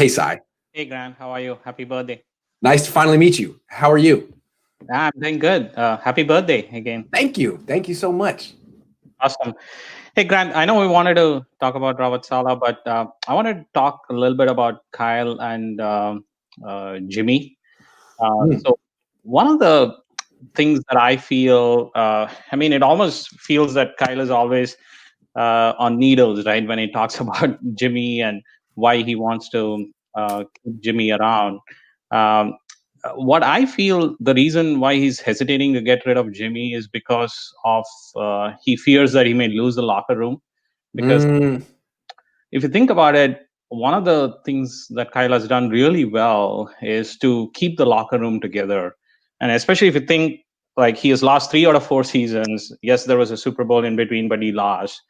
Hey, Sai. Hey Grant, how are you? Happy birthday. Nice to finally meet you. How are you? I'm doing good. Happy birthday again. Thank you. Thank you so much. Awesome. Hey Grant, I know we wanted to talk about Robert Sala, but I want to talk a little bit about Kyle and Jimmy. Mm, So one of the things that I feel, it almost feels that Kyle is always on needles, right? When he talks about Jimmy and why he wants to keep Jimmy around. Um, what I feel the reason why he's hesitating to get rid of Jimmy is because of he fears that he may lose the locker room. Because mm, if you think about it, one of the things that Kyle has done really well is to keep the locker room together. And especially if you think like he has lost 3 out of 4 seasons. Yes, there was a Super Bowl in between, but he lost.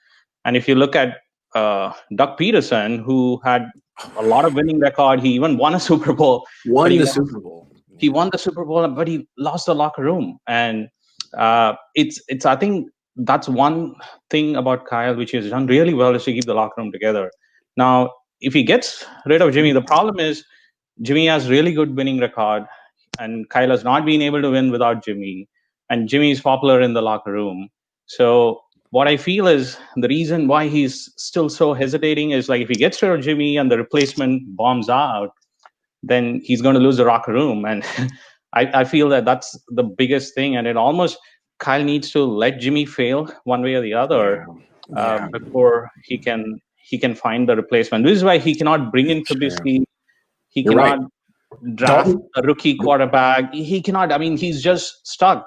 And if you look at Doug Peterson, who had a lot of winning record, he even won a Super Bowl, but won the Super Bowl. he Yeah. won the Super Bowl, but he lost the locker room. And it's I think that's one thing about Kyle, which he's done really well, is to keep the locker room together. Now, if he gets rid of Jimmy, the problem is Jimmy has really good winning record, and Kyle has not been able to win without Jimmy. And Jimmy is popular in the locker room. So what I feel is the reason why he's still so hesitating is like if he gets rid of Jimmy and the replacement bombs out, then he's going to lose the locker room. And I feel that that's the biggest thing. And it almost Kyle needs to let Jimmy fail one way or the Yeah. other Yeah. before he can find the replacement. This is why he cannot bring in Sure. Trubisky. He You're right. cannot draft Dalton. a rookie quarterback. He cannot. I mean, he's just stuck.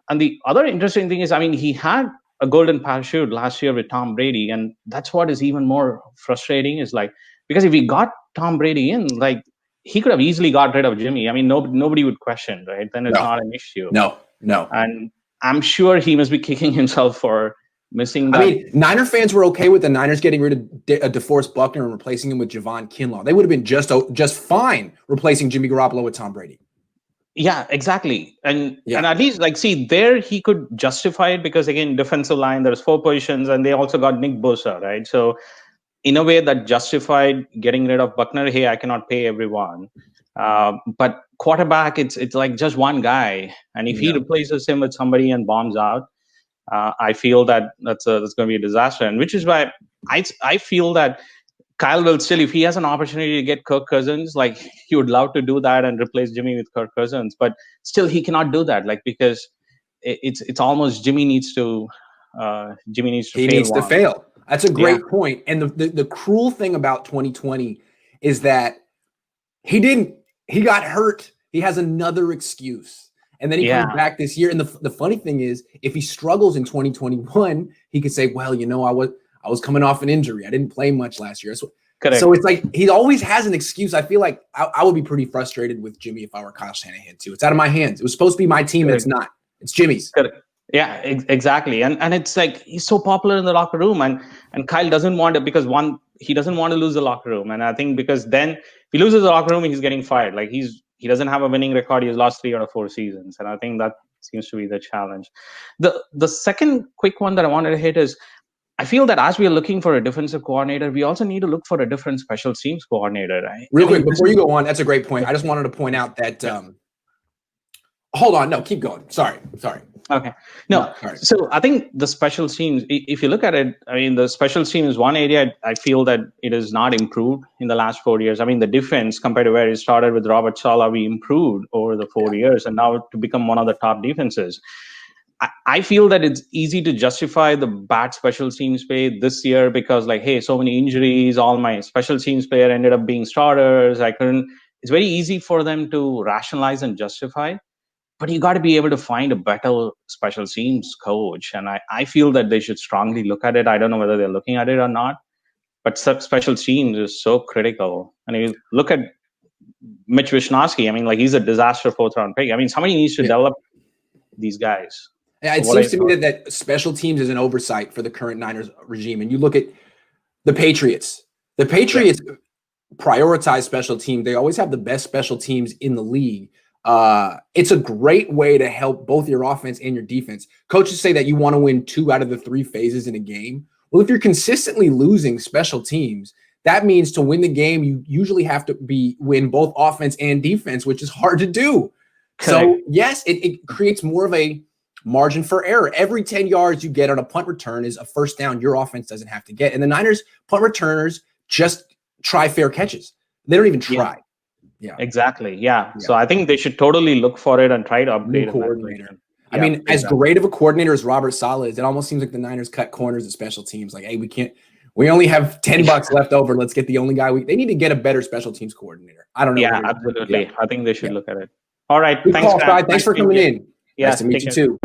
And the other interesting thing is, I mean, he had a golden parachute last year with Tom Brady, and that's what is even more frustrating. Is like because if he got Tom Brady in, like he could have easily got rid of Jimmy. I mean, nobody would question, right? Then it's No, not an issue. no, no. And I'm sure he must be kicking himself for missing I that. mean, Niner fans were okay with the Niners getting rid of DeForest Buckner and replacing him with Javon Kinlaw. They would have been just fine replacing Jimmy Garoppolo with Tom Brady. Yeah, exactly. And Yeah. and at least like see there he could justify it because again defensive line there's 4 positions and they also got Nick Bosa, right? So in a way that justified getting rid of Buckner. Hey, I cannot pay everyone, but quarterback, it's like just one guy, and if he Yeah. replaces him with somebody and bombs out, I feel that that's going to be a disaster. And which is why I feel that Kyle will still, if he has an opportunity to get Kirk Cousins, like he would love to do that and replace Jimmy with Kirk Cousins, but still he cannot do that, like because it's almost Jimmy needs to He fail needs to one. fail. That's a Yeah, great point. And the cruel thing about 2020 is that he got hurt. He has another excuse. And then he comes yeah, back this year. And the funny thing is, if he struggles in 2021, he could say, well, I was coming off an injury. I didn't play much last year. So correct. it's like he always has an excuse. I feel like I would be pretty frustrated with Jimmy if I were Kyle Shanahan too. It's out of my hands. It was supposed to be my team, and it's Correct. not. It's Jimmy's. Correct. Yeah, exactly. And it's like he's so popular in the locker room, and Kyle doesn't want it because one, he doesn't want to lose the locker room, and I think because then if he loses the locker room, he's getting fired. Like he doesn't have a winning record. He's lost 3 out of 4 seasons, and I think that seems to be the challenge. The second quick one that I wanted to hit is I feel that as we are looking for a defensive coordinator, we also need to look for a different special teams coordinator. Right? Real I quick, mean, this before you is go on, that's a great point. I just wanted to point out that hold on, no, keep going. Sorry. okay. No, Sorry. so I think the special teams, if you look at it, I mean, the special teams is one area I feel that it has not improved in the last 4 years. I mean, the defense compared to where it started with Robert Sala, we improved over the 4 years and now to become one of the top defenses. I feel that it's easy to justify the bad special teams play this year because, like, hey, so many injuries, all my special teams player ended up being starters. I couldn't. It's very easy for them to rationalize and justify, but you got to be able to find a better special teams coach. And I feel that they should strongly look at it. I don't know whether they're looking at it or not, but special teams is so critical. And if you look at Mitch Wishnowsky, I mean, like he's a disaster 4th round pick. I mean, somebody needs to develop these guys. Yeah, So it what seems I to me that special teams is an oversight for the current Niners regime. And you look at the Patriots. The yeah, Patriots prioritize special teams. They always have the best special teams in the league. It's a great way to help both your offense and your defense. Coaches say that you want to win 2 out of the 3 phases in a game. Well, if you're consistently losing special teams, that means to win the game, you usually have to win both offense and defense, which is hard to do. Correct. So yes, it creates more of a margin for error. Every 10 yards you get on a punt return is a first down your offense doesn't have to get. And the Niners punt returners just try fair catches. They don't even try. Yeah. Exactly. Yeah. So I think they should totally look for it and try to upgrade coordinator. I mean, as great of a coordinator as Robert Saleh is, it almost seems like the Niners cut corners at special teams. Like, hey, we only have $10 left over. Let's get the only guy they need to get a better special teams coordinator. I don't know. Yeah, absolutely. I think they should look at it. All right. Thanks for coming in. Yeah, nice to meet you too.